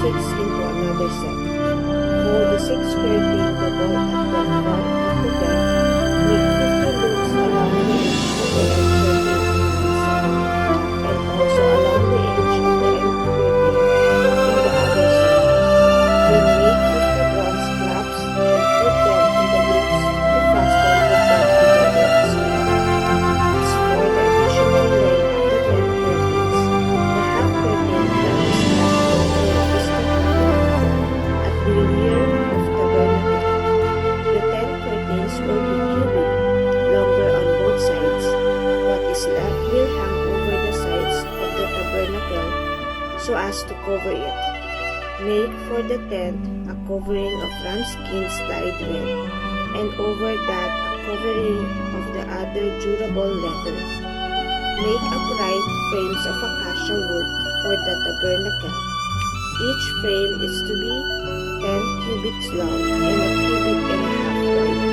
6 into another set. Fold the 6 square feet double at the front into bend. Make 50 loops along the edge of the end curtain and also along the edge of the end curtain in the other side. Then make 50 bronze flaps and put them in the loops to fasten the tent together as well. As for the additional length of the tent curtains, the half curtain that is left over is to at the rear of tabernacle. The tent curtains will be cubic, longer on both sides. What is left will hang over the sides of the tabernacle so as to cover it. Make for the tent a covering of ram skins dyed red, and over that a covering of the other durable leather. Make upright frames of acacia wood for the tabernacle. Each frame is to be 10 cubits long and a cubit and a half wide.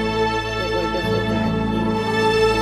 The word of God. Amen.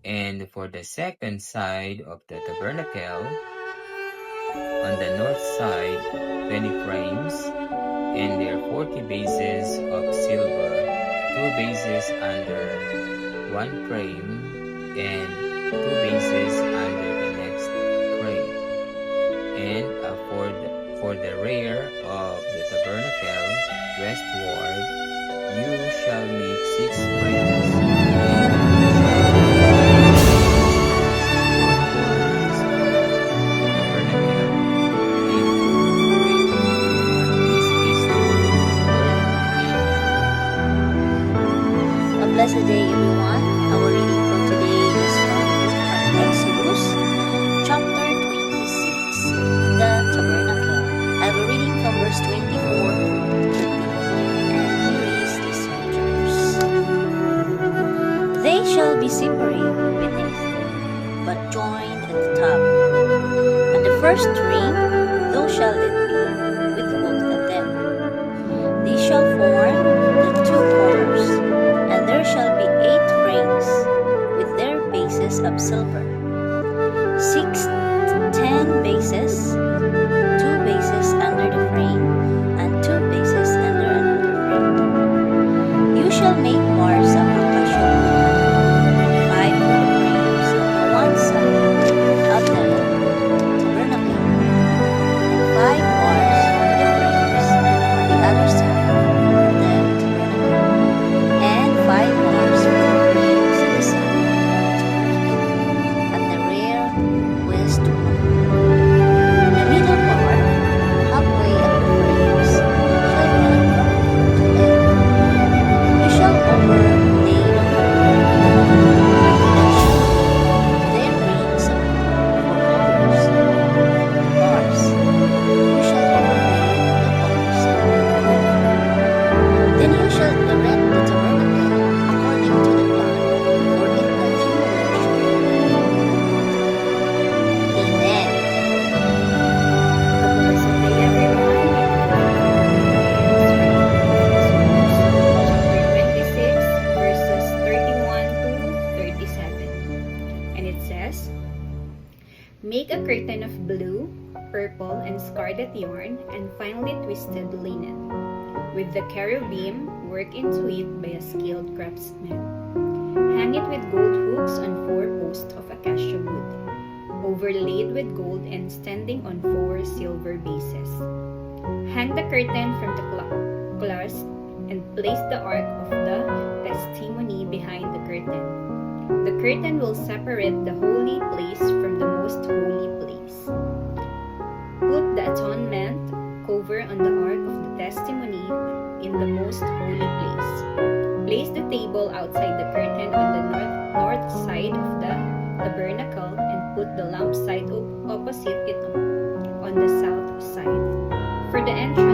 And for the second side of the tabernacle, on the north side, 20 frames, and their 40 bases of silver, 2 bases under one frame, and 2 bases under the next frame. And for the rear of the tabernacle, westward, you shall make 6 frames. Blessed day, everyone. Our reading for today is from Exodus, chapter 26, the tabernacle. I will reading from verse 24 to 30, and here is the scriptures. They shall be separate beneath, but joined at the top. And the first ring, though shall it be with both of them. They shall form the 2 corners. And there shall be 8 frames with their bases of silver, 6 to 10 bases, 2 bases under the frame, and 2 bases under another frame. You shall make bars of acacia wood, 5 for the frames on the one side of the tabernacle, and 5 bars for the frames on the other side. Make a curtain of blue, purple, and scarlet yarn and finely twisted linen. With the cherubim, work into it by a skilled craftsman. Hang it with gold hooks on 4 posts of acacia wood, overlaid with gold and standing on 4 silver bases. Hang the curtain from the clasp and place the ark of the testimony behind the curtain. The curtain will separate the holy place from the most holy place. Put the atonement cover on the ark of the testimony in the most holy place. Place the table outside the curtain on the north side of the tabernacle and put the lampstand opposite it on the south side. For the entrance